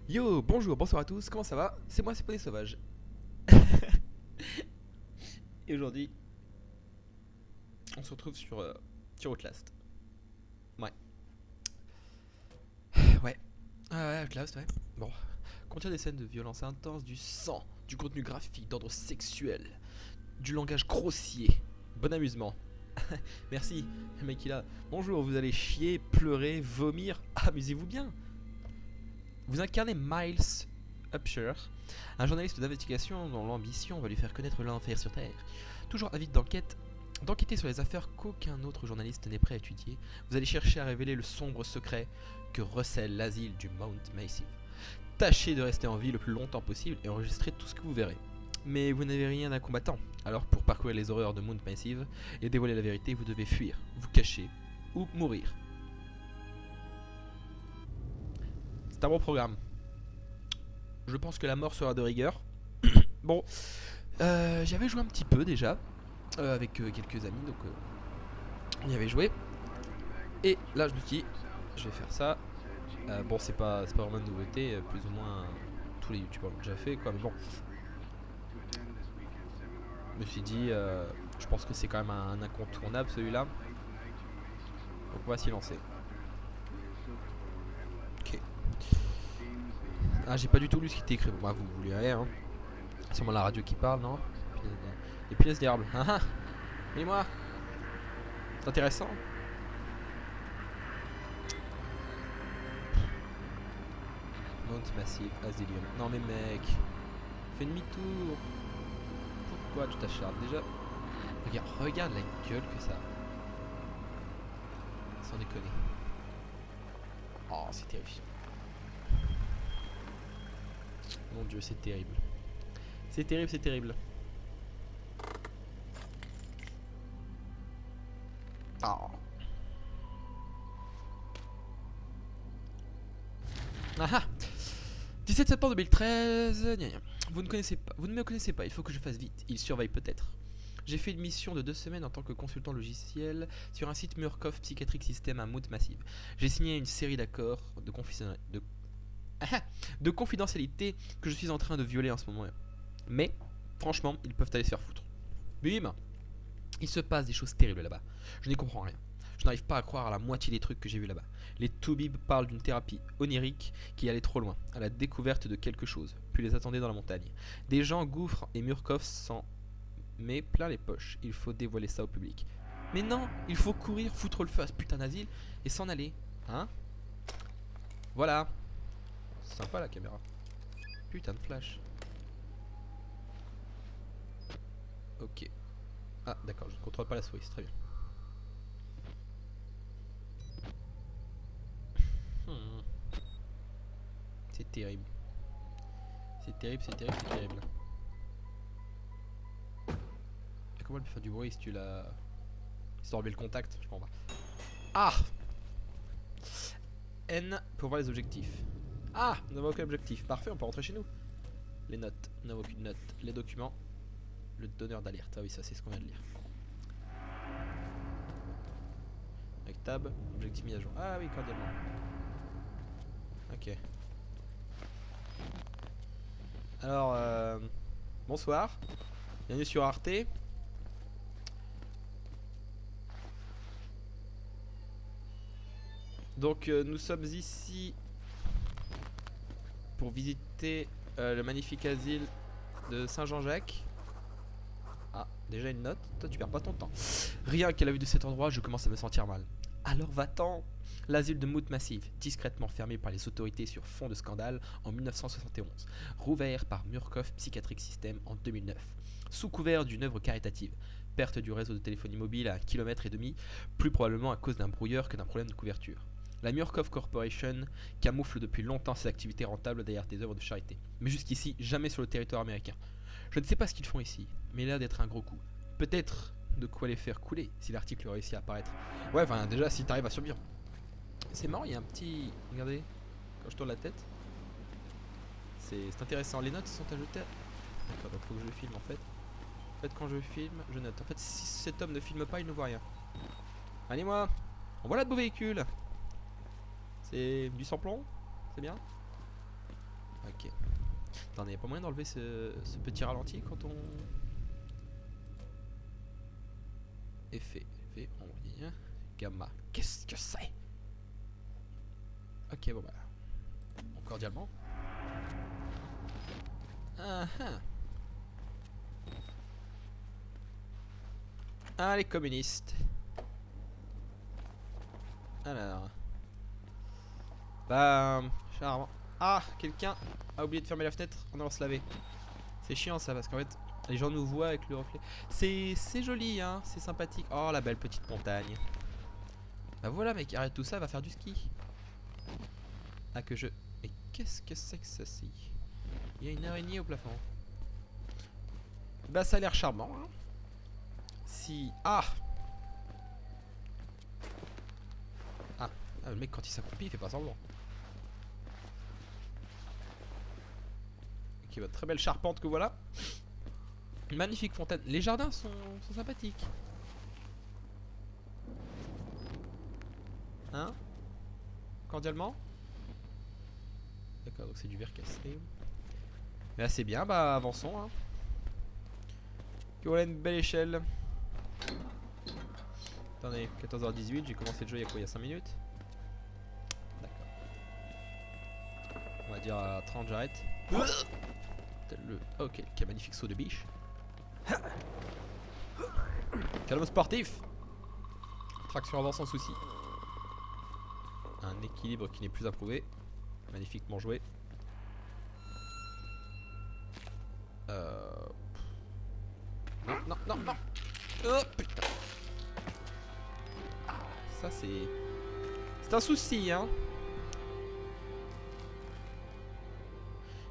Yo, bonjour, bonsoir à tous, comment ça va? C'est moi, c'est Poney Sauvage. Et aujourd'hui, on se retrouve sur Outlast. Ouais. Ouais. Ah ouais, Outlast, ouais. Bon. Contient des scènes de violence intense, du sang, du contenu graphique d'ordre sexuel, du langage grossier. Bon amusement. Merci, le mec il a. Bonjour, vous allez chier, pleurer, vomir. Amusez-vous bien. Vous incarnez Miles Upshur, un journaliste d'investigation dont l'ambition va lui faire connaître l'enfer sur Terre. Toujours avide d'enquêter sur les affaires qu'aucun autre journaliste n'est prêt à étudier, vous allez chercher à révéler le sombre secret que recèle l'asile du Mount Massive. Tâchez de rester en vie le plus longtemps possible et enregistrez tout ce que vous verrez. Mais vous n'avez rien d'un combattant, alors pour parcourir les horreurs de Mount Massive et dévoiler la vérité, vous devez fuir, vous cacher ou mourir. C'est un bon programme. Je pense que la mort sera de rigueur. Bon, j'avais joué un petit peu déjà, avec quelques amis, donc on y avait joué. Et là, je me suis dit, je vais faire ça. Bon, c'est pas vraiment une nouveauté, plus ou moins tous les youtubeurs l'ont déjà fait, quoi. Mais bon, je me suis dit, je pense que c'est quand même un incontournable celui-là. Donc on va s'y lancer. Ok. Ah, j'ai pas du tout lu ce qui était écrit. Bon, bah, vous lirez, hein. C'est sûrement la radio qui parle, non? Les pièces d'herbe. Ah ah. Et moi, c'est intéressant. Mount Massive, Asylum. Non mais mec, fais demi-tour. Pourquoi tu t'acharnes déjà? Regarde la gueule que ça a. Sans déconner. Oh, c'est terrifiant. Mon dieu, c'est terrible. C'est terrible, c'est terrible. Oh. Ah ah. 17 septembre 2013. Gna gna. Vous ne me connaissez pas, il faut que je fasse vite. Il surveille peut-être. J'ai fait une mission de 2 semaines en tant que consultant logiciel sur un site Murkoff Psychiatric System à Mount Massive. J'ai signé une série d'accords de confidentialité que je suis en train de violer en ce moment. Mais, franchement, ils peuvent aller se faire foutre. Bim. Il se passe des choses terribles là-bas. Je n'y comprends rien. Je n'arrive pas à croire à la moitié des trucs que j'ai vus là-bas. Les Toubib parlent d'une thérapie onirique qui allait trop loin, à la découverte de quelque chose, puis les attendait dans la montagne. Des gens gouffres et Murkoff s'en met plein les poches. Il faut dévoiler ça au public. Mais non, il faut courir, foutre le feu à ce putain d'asile et s'en aller. Hein? Voilà. C'est sympa la caméra. Putain de flash. Ok. Ah d'accord, je ne contrôle pas la souris, c'est très bien. Hmm. C'est terrible. C'est terrible, c'est terrible, c'est terrible. Et comment elle peut faire du bruit si tu l'as... Histoire de le contact, je comprends pas. Ah! N pour voir les objectifs. Ah! Nous n'avons aucun objectif. Parfait, on peut rentrer chez nous. Les notes. Nous n'avons aucune note. Les documents. Le donneur d'alerte. Ah oui, ça c'est ce qu'on vient de lire. Avec tab. Objectif mis à jour. Ah oui, cordialement. Ok. Alors, bonsoir. Bienvenue sur Arte. Donc, nous sommes ici pour visiter le magnifique asile de Saint-Jean-Jacques. Ah, déjà une note. Toi, tu perds pas ton temps. Rien qu'à la vue de cet endroit, je commence à me sentir mal. Alors va-t'en. L'asile de Mount Massive, discrètement fermé par les autorités sur fond de scandale en 1971, rouvert par Murkoff Psychiatric System en 2009, sous couvert d'une œuvre caritative. Perte du réseau de téléphonie mobile à 1,5 km, plus probablement à cause d'un brouilleur que d'un problème de couverture. La Murkoff Corporation camoufle depuis longtemps ses activités rentables derrière des œuvres de charité. Mais jusqu'ici, jamais sur le territoire américain. Je ne sais pas ce qu'ils font ici, mais il a l'air d'être un gros coup. Peut-être de quoi les faire couler si l'article réussit à apparaître. Ouais, enfin déjà si t'arrives à survivre. C'est marrant, il y a un petit... Regardez, quand je tourne la tête. C'est intéressant. Les notes sont ajoutées. D'accord, donc faut que je filme en fait. En fait, quand je filme, je note. En fait, si cet homme ne filme pas, il ne voit rien. Allez, moi. On voit là de beaux véhicules. C'est du sans-plomb. C'est bien. Ok. Attendez, y'a pas moyen d'enlever ce petit ralenti quand on... Effet, on dit. Gamma. Qu'est-ce que c'est? Ok, bon bah. Bon, cordialement. Ah ah. Ah, les communistes. Alors. Bah. Charmant. Ah, quelqu'un a oublié de fermer la fenêtre en allant se laver. C'est chiant ça parce qu'en fait, les gens nous voient avec le reflet. C'est joli, hein. C'est sympathique. Oh, la belle petite montagne. Bah voilà, mec, arrête tout ça, va faire du ski. Ah, que je. Mais qu'est-ce que c'est que ceci? Il y a une araignée au plafond. Bah, ça a l'air charmant, hein. Si. Ah! Ah, le mec, quand il s'accroupit, il fait pas semblant. Ok, bah, très belle charpente que voilà. Une magnifique fontaine. Les jardins sont sympathiques. Hein? Cordialement? D'accord, donc c'est du verre cassé. Mais là, c'est bien, bah, avançons, hein. Et voilà une belle échelle. Attendez, 14h18, j'ai commencé le jeu il y a quoi? Il y a 5 minutes? D'accord. On va dire à 30, j'arrête. Ok, quel magnifique saut de biche. Calme sportif. Traction avant sans souci. Un équilibre qui n'est plus approuvé. Magnifiquement joué. Non, non, non, non. Oh putain. Ah, ça c'est... C'est un souci, hein.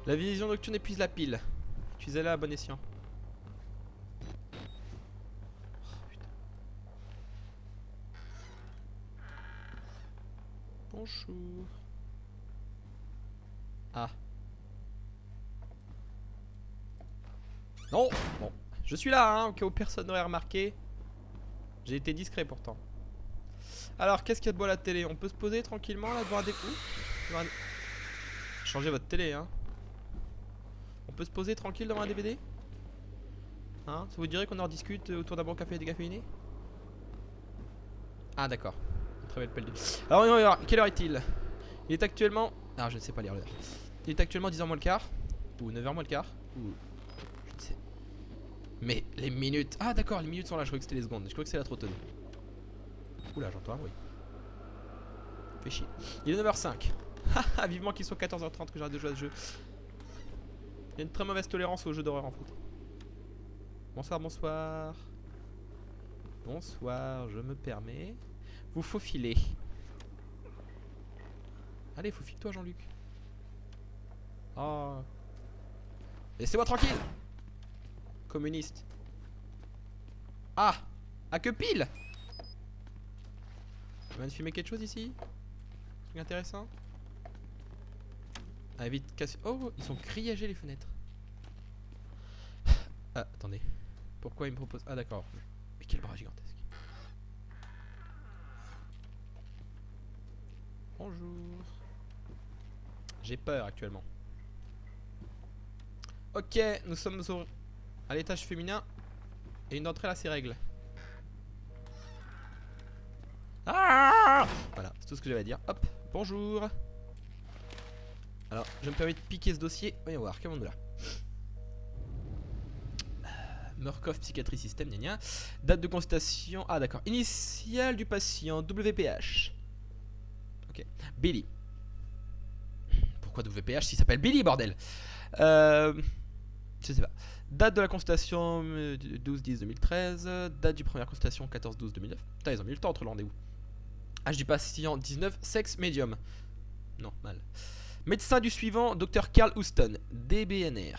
La vision nocturne épuise la pile. Utilisez-la à bon escient. Oh, putain. Bonjour. Ah. Non. Bon. Je suis là, hein, au cas où personne n'aurait remarqué. J'ai été discret pourtant. Alors, qu'est-ce qu'il y a de beau à la télé? On peut se poser tranquillement là devant un découp. Changez votre télé, hein. On peut se poser tranquille devant un DVD? Hein? Ça vous dirait qu'on en discute autour d'un bon café décaféiné? Ah d'accord. Très belle pelle de... Alors on va voir, quelle heure est-il? Il est actuellement... Ah je ne sais pas lire l'heure. Il est actuellement 10h moins le quart. Ou 9h moins le quart. Ou... Je ne sais. Mais les minutes... Ah d'accord, les minutes sont là, je croyais que c'était les secondes. Je crois que c'est la trotteuse. Oula, j'entends un bruit. Fait chier. Il est 9h05. Haha, vivement qu'il soit 14h30 que j'arrête de jouer à ce jeu. Il y a une très mauvaise tolérance aux jeux d'horreur en fait. Bonsoir, bonsoir. Bonsoir, je me permets. Vous faufilez. Allez, faufile-toi Jean-Luc. Oh. Laissez-moi tranquille. Communiste. Ah. Ah que pile. On vient de filmer quelque chose ici? Un truc intéressant? Ah vite, casse... Oh, ils sont grillagés les fenêtres. Ah, attendez. Pourquoi il me propose... Ah d'accord. Mais quel bras gigantesque. Bonjour. J'ai peur actuellement. Ok, nous sommes à l'étage féminin. Et une d'entre elles a ses règles. Ah, voilà, c'est tout ce que j'avais à dire. Hop, bonjour. Alors, je me permets de piquer ce dossier. Voyons voir, qu'avons-nous là? Murkoff Psychiatrie Système, gna gna. Date de consultation. Ah d'accord. Initiale du patient, WPH. Ok. Billy. Pourquoi WPH s'il s'appelle Billy, bordel? Je sais pas. Date de la consultation 12-10-2013. Date du première consultation 14-12-2009. Putain, ils ont mis le temps entre le rendez-vous. Âge du patient 19. Sexe médium. Non, mal. Médecin du suivant, Dr Carl Houston, DBNR.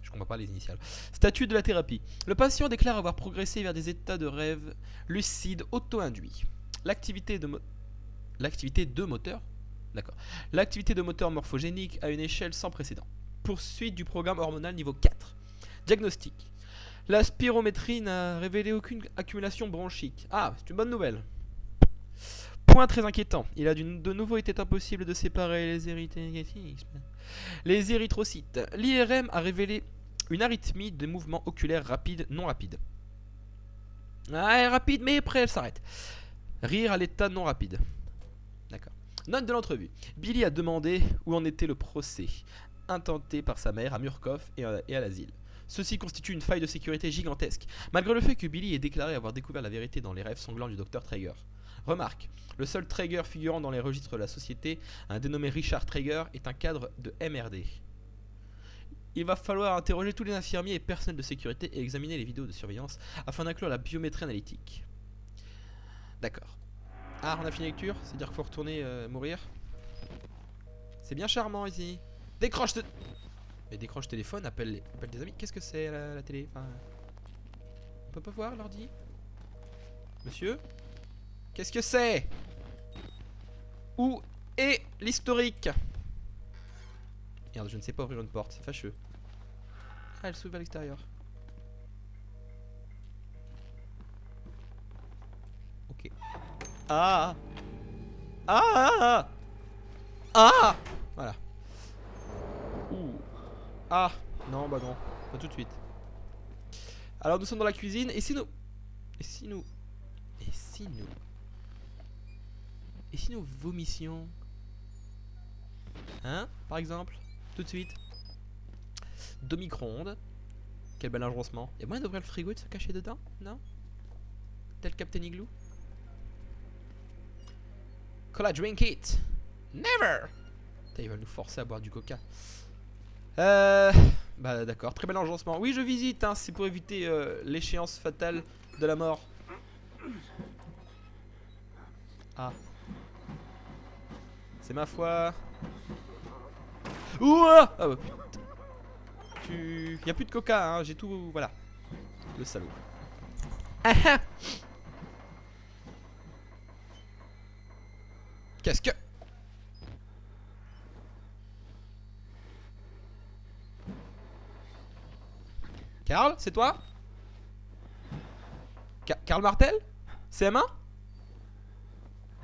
Je comprends pas les initiales. Statut de la thérapie. Le patient déclare avoir progressé vers des états de rêve lucide auto-induits. L'activité de moteur. D'accord. L'activité de moteur morphogénique à une échelle sans précédent. Poursuite du programme hormonal niveau 4. Diagnostic. La spirométrie n'a révélé aucune accumulation bronchique. Ah, c'est une bonne nouvelle. Point très inquiétant. Il a de nouveau été impossible de séparer les érythrocytes. L'IRM a révélé une arythmie de mouvements oculaires rapides, non rapides. Ah, elle est rapide, mais après elle s'arrête. Rire à l'état non rapide. D'accord. Note de l'entrevue. Billy a demandé où en était le procès intenté par sa mère à Murkoff et à l'asile. Ceci constitue une faille de sécurité gigantesque, malgré le fait que Billy ait déclaré avoir découvert la vérité dans les rêves sanglants du docteur Traeger. Remarque, le seul Traeger figurant dans les registres de la société, un dénommé Richard Traeger, est un cadre de MRD. Il va falloir interroger tous les infirmiers et personnels de sécurité et examiner les vidéos de surveillance afin d'inclure la biométrie analytique. D'accord. Ah, on a fini la lecture, c'est-à-dire qu'il faut retourner mourir. C'est bien charmant ici. Décroche Mais décroche téléphone, appelle des amis. Qu'est-ce que c'est la télé, enfin, on peut pas voir l'ordi? Monsieur? Qu'est-ce que c'est? Où est l'historique? Merde, je ne sais pas ouvrir une porte, c'est fâcheux. Ah, elle s'ouvre à l'extérieur. Ok. Ah. Ah. Ah. Voilà. Ouh. Ah. Non, bah non. Pas tout de suite. Alors nous sommes dans la cuisine. Et si nous... Et si nous... Et si nous... Et si nous vomissions? Hein, par exemple? Tout de suite. Deux micro-ondes. Quel bel agencement. Y'a moyen d'ouvrir le frigo et de se cacher dedans? Non? Tel Captain Igloo? Cola, drink it! Never! Putain, il va nous forcer à boire du coca. Bah d'accord, très bel agencement. Oui, je visite, hein, c'est pour éviter l'échéance fatale de la mort. Ah. C'est ma foi. Ouah! Ah bah putain. Y'a plus de coca, hein, j'ai tout... Voilà. Le salaud. Ah ah! Qu'est-ce que... Karl, c'est toi? Karl Martel? CM1?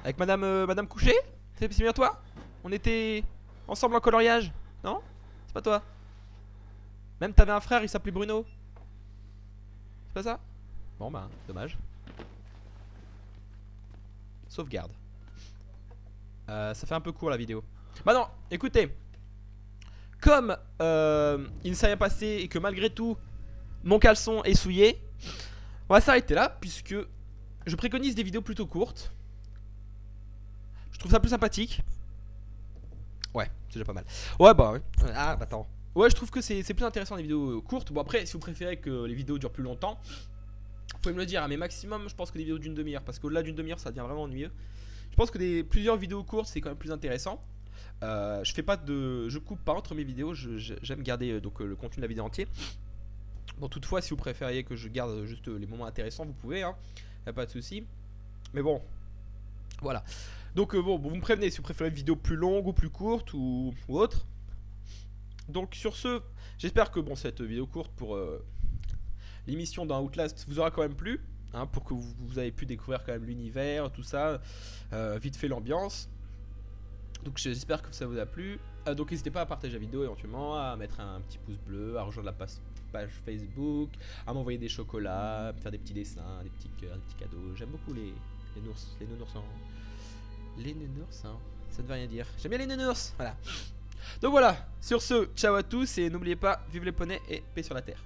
Avec Madame Couché? C'est bien toi? On était ensemble en coloriage? Non? C'est pas toi? Même t'avais un frère, il s'appelait Bruno? C'est pas ça? Bon bah, dommage. Sauvegarde. Ça fait un peu court la vidéo. Bah non, écoutez. Comme il ne s'est rien passé et que malgré tout mon caleçon est souillé, on va s'arrêter là puisque je préconise des vidéos plutôt courtes. Je trouve ça plus sympathique. Ouais, c'est déjà pas mal. Ouais bah ouais. Ah bah attends. Ouais, je trouve que c'est plus intéressant les vidéos courtes. Bon après, si vous préférez que les vidéos durent plus longtemps, vous pouvez me le dire. Mais maximum, je pense que des vidéos d'une demi-heure, parce qu'au-delà d'une demi-heure, ça devient vraiment ennuyeux. Je pense que plusieurs vidéos courtes, c'est quand même plus intéressant. Je coupe pas entre mes vidéos. J'aime garder donc le contenu de la vidéo entier. Bon, toutefois, si vous préfériez que je garde juste les moments intéressants, vous pouvez, hein. Y'a pas de souci. Mais bon, voilà. Donc bon, vous me prévenez si vous préférez une vidéo plus longue ou plus courte ou autre. Donc sur ce, j'espère que bon, cette vidéo courte pour l'émission dans Outlast vous aura quand même plu, hein, pour que vous avez pu découvrir quand même l'univers, tout ça, vite fait l'ambiance. Donc j'espère que ça vous a plu. Donc n'hésitez pas à partager la vidéo éventuellement, à mettre un petit pouce bleu, à rejoindre la page Facebook, à m'envoyer des chocolats, à me faire des petits dessins, des petits cœurs, des petits cadeaux. J'aime beaucoup les nounoursins. Les nounoursins, ça ne veut rien dire. J'aime bien les nounours, voilà. Donc voilà, sur ce, ciao à tous et n'oubliez pas, vive les poneys et paix sur la terre.